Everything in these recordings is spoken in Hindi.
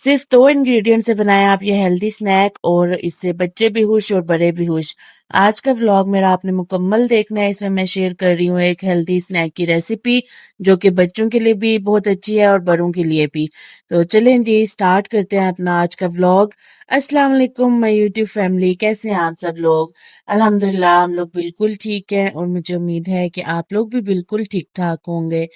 सिर्फ 2 इंग्रेडिएंट से बनाएं आप ये हेल्दी स्नैक और इससे बच्चे भी खुश और बड़े भी खुश। आज का व्लॉग मेरा आपने मुकम्मल देखना है। इसमें मैं शेयर कर रही हूँ एक हेल्दी स्नैक की रेसिपी जो कि बच्चों के लिए भी बहुत अच्छी है और बड़ों के लिए भी। तो चलें जी स्टार्ट करते हैं अपना आज का व्लॉग। अस्सलाम वालेकुम माय यूट्यूब फैमिली, कैसे हैं आप सब लोग? अल्हम्दुलिल्लाह हम लोग बिल्कुल ठीक हैं और मुझे उम्मीद है कि आप लोग भी बिल्कुल ठीक ठाक होंगे।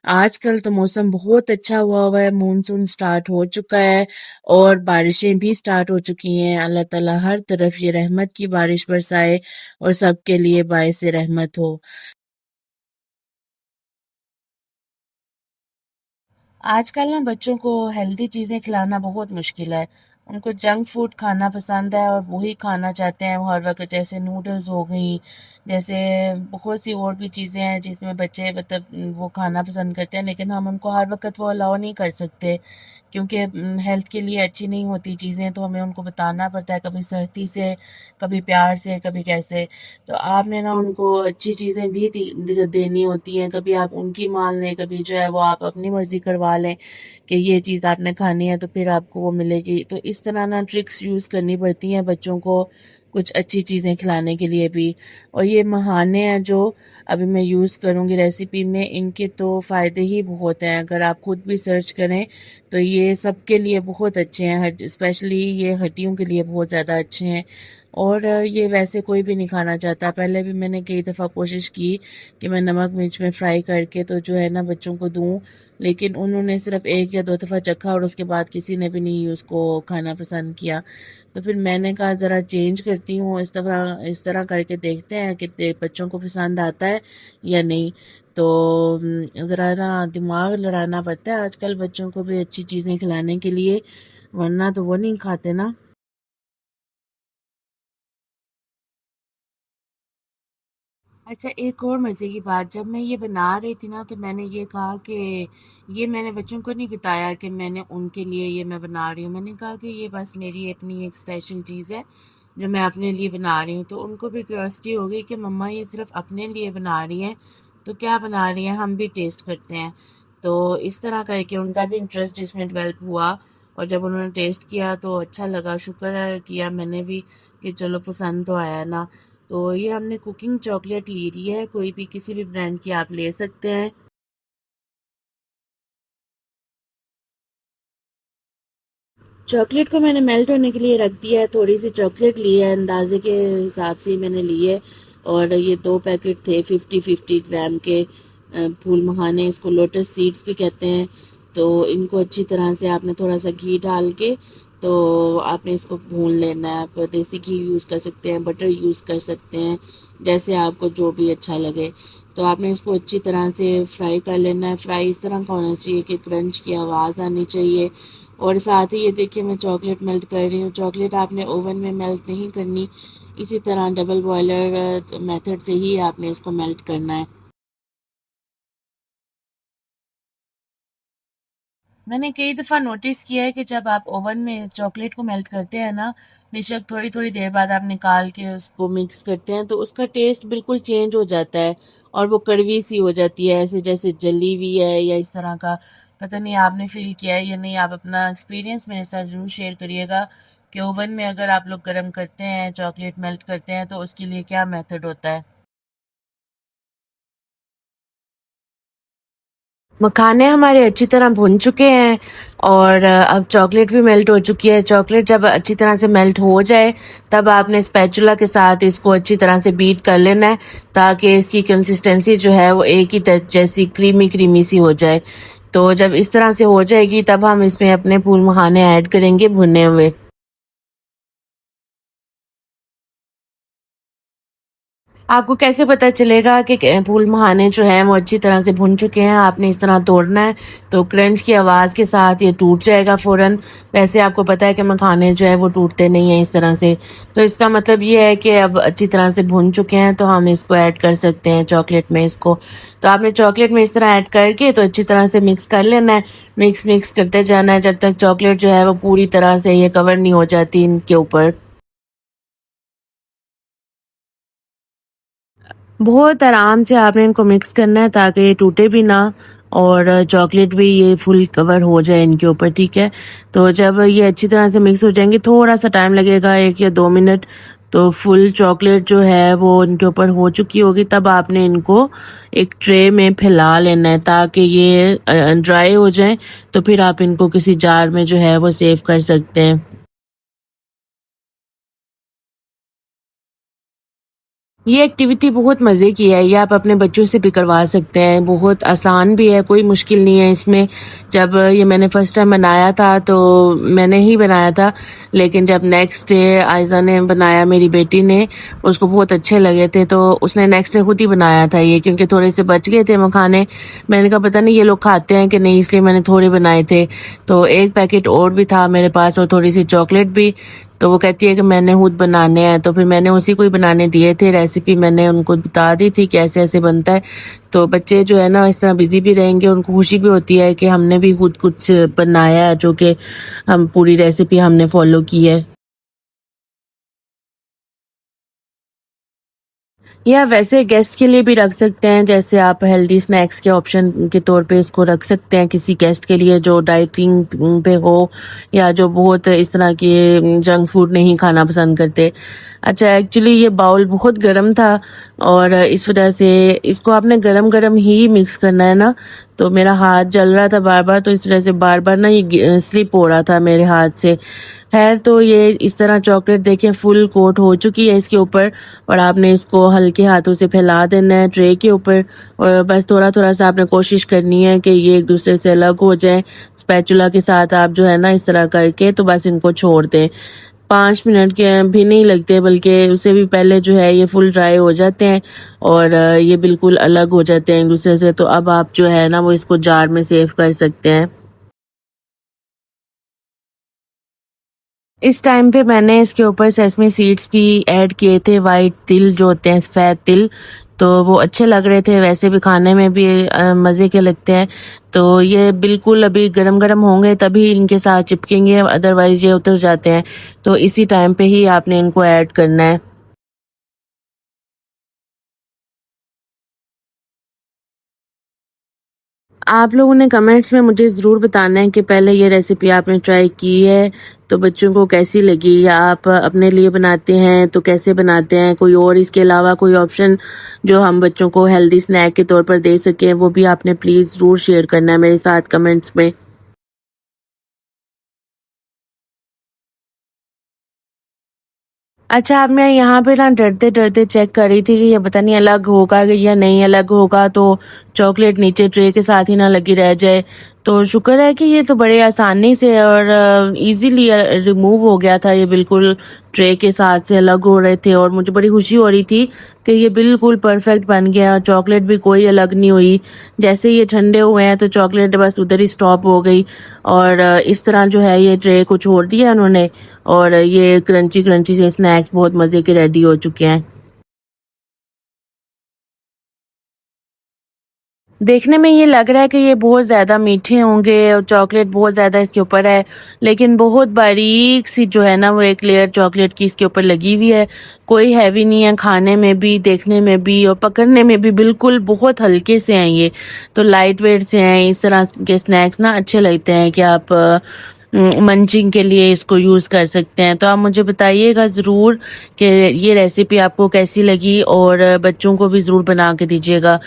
आजकल तो मौसम बहुत अच्छा हुआ है, मानसून स्टार्ट हो चुका है और बारिशें भी स्टार्ट हो चुकी हैं। अल्लाह ताला हर तरफ ये रहमत की बारिश बरसाए और सबके लिए बायस रहमत हो। आजकल ना बच्चों को हेल्दी चीज़ें खिलाना बहुत मुश्किल है। उनको जंक फूड खाना पसंद है और वही खाना चाहते हैं वो हर वक्त, जैसे नूडल्स हो गई, जैसे बहुत सी और भी चीज़ें हैं जिसमें बच्चे मतलब वो खाना पसंद करते हैं, लेकिन हम उनको हर वक्त वो अलाउ नहीं कर सकते क्योंकि हेल्थ के लिए अच्छी नहीं होती चीज़ें, तो हमें उनको बताना पड़ता है, कभी सख्ती से, कभी प्यार से, कभी कैसे। तो आपने ना उनको अच्छी चीज़ें भी देनी होती हैं, कभी आप उनकी मान लें, कभी जो है वो आप अपनी मर्ज़ी करवा लें कि ये चीज़ आपने खानी है तो फिर आपको वो मिलेगी। तो इस तरह ना ट्रिक्स यूज़ करनी पड़ती हैं बच्चों को कुछ अच्छी चीज़ें खिलाने के लिए भी। और ये मखाने हैं जो अभी मैं यूज़ करूँगी रेसिपी में, इनके तो फ़ायदे ही बहुत हैं। अगर आप खुद भी सर्च करें तो ये सबके लिए बहुत अच्छे हैं, स्पेशली ये हड्डियों के लिए बहुत ज़्यादा अच्छे हैं। और ये वैसे कोई भी नहीं खाना चाहता। पहले भी मैंने कई दफ़ा कोशिश की कि मैं नमक मिर्च में फ्राई करके तो जो है ना बच्चों को दूँ, लेकिन उन्होंने सिर्फ 1 या 2 दफ़ा चखा और उसके बाद किसी ने भी नहीं उसको खाना पसंद किया। तो फिर मैंने कहा ज़रा चेंज करती हूँ, इस तरह करके देखते हैं कि बच्चों को पसंद आता है या नहीं। तो ज़रा ना दिमाग लड़ाना पड़ता है आजकल बच्चों को भी अच्छी चीज़ें खिलाने के लिए, वरना तो वो नहीं खाते ना। अच्छा, एक और मज़े की बात, जब मैं ये बना रही थी ना तो मैंने ये कहा कि ये मैंने बच्चों को नहीं बताया कि मैंने उनके लिए ये मैं बना रही हूँ। मैंने कहा कि ये बस मेरी अपनी एक स्पेशल चीज़ है जो मैं अपने लिए बना रही हूँ। तो उनको भी क्यूरियोसिटी हो गई कि मम्मा ये सिर्फ अपने लिए बना रही हैं, तो क्या बना रही हैं, हम भी टेस्ट करते हैं। तो इस तरह करके उनका भी इंटरेस्ट इसमें डेवलप हुआ और जब उन्होंने टेस्ट किया तो अच्छा लगा, शुक्र है किया मैंने भी कि चलो पसंद तो आया ना। तो ये हमने कुकिंग चॉकलेट ली हुई है, कोई भी किसी भी ब्रांड की आप ले सकते हैं। चॉकलेट को मैंने मेल्ट होने के लिए रख दिया है, थोड़ी सी चॉकलेट ली है, अंदाजे के हिसाब से ही मैंने ली है। और ये 2 पैकेट थे 50-50 ग्राम के फूल मखाने, इसको लोटस सीड्स भी कहते हैं। तो इनको अच्छी तरह से आपने थोड़ा सा घी डाल के तो आपने इसको भून लेना है। आप देसी घी यूज़ कर सकते हैं, बटर यूज़ कर सकते हैं, जैसे आपको जो भी अच्छा लगे। तो आपने इसको अच्छी तरह से फ्राई कर लेना है। फ्राई इस तरह का होना चाहिए कि क्रंच की आवाज़ आनी चाहिए। और साथ ही ये देखिए मैं चॉकलेट मेल्ट कर रही हूँ। चॉकलेट आपने ओवन में मेल्ट नहीं करनी, इसी तरह डबल बॉयलर मेथड से ही आपने इसको मेल्ट करना है। मैंने कई दफ़ा नोटिस किया है कि जब आप ओवन में चॉकलेट को मेल्ट करते हैं ना, बेशक थोड़ी थोड़ी देर बाद आप निकाल के उसको मिक्स करते हैं तो उसका टेस्ट बिल्कुल चेंज हो जाता है और वो कड़वी सी हो जाती है, ऐसे जैसे जली हुई है या इस तरह का। पता नहीं आपने फील किया है या नहीं, आप अपना एक्सपीरियंस मेरे साथ ज़रूर शेयर करिएगा कि ओवन में अगर आप लोग गर्म करते हैं, चॉकलेट मेल्ट करते हैं तो उसके लिए क्या मेथड होता है। मखाने हमारे अच्छी तरह भुन चुके हैं और अब चॉकलेट भी मेल्ट हो चुकी है। चॉकलेट जब अच्छी तरह से मेल्ट हो जाए तब आपने स्पैचुला के साथ इसको अच्छी तरह से बीट कर लेना है ताकि इसकी कंसिस्टेंसी जो है वो एक ही जैसी क्रीमी क्रीमी सी हो जाए। तो जब इस तरह से हो जाएगी तब हम इसमें अपने फूल मखाने ऐड करेंगे भुने हुए। आपको कैसे पता चलेगा कि फूल मखाने जो हैं वो अच्छी तरह से भुन चुके हैं? आपने इस तरह तोड़ना है तो क्रंच की आवाज़ के साथ ये टूट जाएगा फ़ौरन। वैसे आपको पता है कि मखाने जो है वो टूटते नहीं हैं इस तरह से। तो इसका मतलब ये है कि अब अच्छी तरह से भुन चुके हैं तो हम इसको ऐड कर सकते हैं चॉकलेट में इसको। तो आपने चॉकलेट में इस तरह ऐड करके तो अच्छी तरह से मिक्स कर लेना है। मिक्स मिक्स करते जाना है जब तक चॉकलेट जो है वो पूरी तरह से ये कवर नहीं हो जाती इनके ऊपर। बहुत आराम से आपने इनको मिक्स करना है ताकि ये टूटे भी ना और चॉकलेट भी ये फुल कवर हो जाए इनके ऊपर, ठीक है। तो जब ये अच्छी तरह से मिक्स हो जाएंगे, थोड़ा सा टाइम लगेगा, 1 या 2 मिनट, तो फुल चॉकलेट जो है वो इनके ऊपर हो चुकी होगी। तब आपने इनको एक ट्रे में फैला लेना है ताकि ये ड्राई हो जाए। तो फिर आप इनको किसी जार में जो है वो सेव कर सकते हैं। ये एक्टिविटी बहुत मज़े की है, ये आप अपने बच्चों से भी करवा सकते हैं, बहुत आसान भी है, कोई मुश्किल नहीं है इसमें। जब ये मैंने फ़र्स्ट टाइम बनाया था तो मैंने ही बनाया था, लेकिन जब नेक्स्ट डे आयज़ा ने बनाया, मेरी बेटी ने, उसको बहुत अच्छे लगे थे, तो उसने नेक्स्ट डे खुद ही बनाया था ये, क्योंकि थोड़े से बच गए थे मखाने। मैंने कहा पता नहीं ये लोग खाते हैं कि नहीं, इसलिए मैंने थोड़े बनाए थे। तो एक पैकेट और भी था मेरे पास और थोड़ी सी चॉकलेट भी। तो वो कहती है कि मैंने खुद बनाने हैं, तो फिर मैंने उसी को ही बनाने दिए थे। रेसिपी मैंने उनको बता दी थी कि ऐसे ऐसे बनता है। तो बच्चे जो है ना इस तरह बिजी भी रहेंगे, उनको खुशी भी होती है कि हमने भी खुद कुछ बनाया है, जो कि हम पूरी रेसिपी हमने फॉलो की है। या वैसे गेस्ट के लिए भी रख सकते हैं, जैसे आप हेल्दी स्नैक्स के ऑप्शन के तौर पे इसको रख सकते हैं किसी गेस्ट के लिए जो डाइटिंग पे हो, या जो बहुत इस तरह के जंक फूड नहीं खाना पसंद करते। अच्छा, एक्चुअली ये बाउल बहुत गर्म था और इस वजह से इसको आपने गरम गरम ही मिक्स करना है ना। तो मेरा हाथ जल रहा था बार बार, तो इस वजह से बार बार ना ये स्लिप हो रहा था मेरे हाथ से। खैर, तो ये इस तरह चॉकलेट देखें फुल कोट हो चुकी है इसके ऊपर, और आपने इसको हल्के हाथों से फैला देना है ट्रे के ऊपर। और बस थोड़ा थोड़ा सा आपने कोशिश करनी है कि ये एक दूसरे से अलग हो जाए। स्पैचुला के साथ आप जो है ना इस तरह करके तो बस इनको छोड़ दें। 5 मिनट के भी नहीं लगते, बल्कि उससे भी पहले जो है ये फुल ड्राई हो जाते हैं और ये बिल्कुल अलग हो जाते हैं एक दूसरे से। तो अब आप जो है ना वो इसको जार में सेव कर सकते हैं। इस टाइम पे मैंने इसके ऊपर सेसमी सीड्स भी ऐड किए थे, वाइट तिल जो होते हैं, सफेद तिल। तो वो अच्छे लग रहे थे, वैसे भी खाने में भी मज़े के लगते हैं। तो ये बिल्कुल अभी गरम गरम होंगे तभी इनके साथ चिपकेंगे, अदरवाइज ये उतर जाते हैं। तो इसी टाइम पे ही आपने इनको ऐड करना है। आप लोगों ने कमेंट्स में मुझे ज़रूर बताना है कि पहले ये रेसिपी आपने ट्राई की है तो बच्चों को कैसी लगी, या आप अपने लिए बनाते हैं तो कैसे बनाते हैं, कोई और इसके अलावा कोई ऑप्शन जो हम बच्चों को हेल्दी स्नैक के तौर पर दे सकें, वो भी आपने प्लीज़ ज़रूर शेयर करना है मेरे साथ कमेंट्स में। अच्छा, अब मैं यहाँ पे ना डरते-डरते चेक कर रही थी कि ये पता नहीं अलग होगा कि या नहीं अलग होगा, तो चॉकलेट नीचे ट्रे के साथ ही ना लगी रह जाए। तो शुक्र है कि ये तो बड़े आसानी से और इजीली रिमूव हो गया था, ये बिल्कुल ट्रे के साथ से अलग हो रहे थे और मुझे बड़ी खुशी हो रही थी कि ये बिल्कुल परफेक्ट बन गया, चॉकलेट भी कोई अलग नहीं हुई। जैसे ये ठंडे हुए हैं तो चॉकलेट बस उधर ही स्टॉप हो गई और इस तरह जो है ये ट्रे को छोड़ दिया उन्होंने, और ये क्रंची क्रंची से स्नैक्स बहुत मज़े के रेडी हो चुके हैं। देखने में ये लग रहा है कि ये बहुत ज़्यादा मीठे होंगे और चॉकलेट बहुत ज़्यादा इसके ऊपर है, लेकिन बहुत बारीक सी जो है ना वो एक लेयर चॉकलेट की इसके ऊपर लगी हुई है। कोई हैवी नहीं है, खाने में भी, देखने में भी और पकड़ने में भी बिल्कुल बहुत हल्के से हैं ये। तो लाइट वेट से हैं, इस तरह के स्नैक्स ना अच्छे लगते हैं कि आप मंचिंग के लिए इसको यूज़ कर सकते हैं। तो आप मुझे बताइएगा ज़रूर कि ये रेसिपी आपको कैसी लगी, और बच्चों को भी ज़रूर बना के दीजिएगा।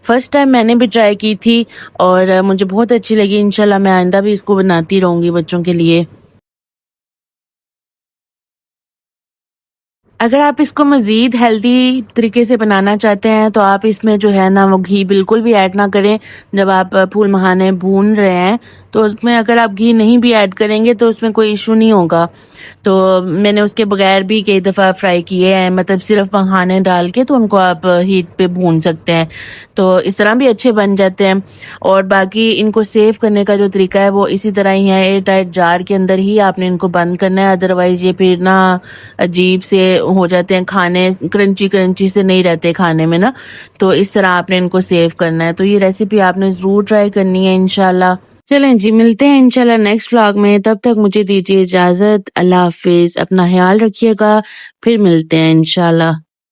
फर्स्ट टाइम मैंने भी ट्राई की थी और मुझे बहुत अच्छी लगी। इंशाल्लाह मैं आइंदा भी इसको बनाती रहूँगी बच्चों के लिए। अगर आप इसको मज़ीद हेल्दी तरीके से बनाना चाहते हैं तो आप इसमें जो है ना वो घी बिल्कुल भी ऐड ना करें। जब आप फूल मखाने भून रहे हैं तो उसमें अगर आप घी नहीं भी ऐड करेंगे तो उसमें कोई इशू नहीं होगा। तो मैंने उसके बगैर भी कई दफ़ा फ्राई किए हैं, मतलब सिर्फ मखाने डाल के, तो उनको आप हीट पे भून सकते हैं। तो इस तरह भी अच्छे बन जाते हैं। और बाकी इनको सेव करने का जो तरीका है वो इसी तरह ही है, एयर टाइट जार के अंदर ही आपने इनको बंद करना है, अदरवाइज ये फिर ना अजीब से हो जाते हैं, खाने क्रंची क्रंची से नहीं रहते खाने में ना। तो इस तरह आपने इनको सेव करना है। तो ये रेसिपी आपने ज़रूर ट्राई करनी है इंशाल्लाह। चलें जी, मिलते हैं इंशाल्लाह नेक्स्ट व्लॉग में। तब तक मुझे दीजिए इजाज़त। अल्लाह हाफ़िज़। अपना ख़्याल रखिएगा। फिर मिलते हैं इंशाल्लाह।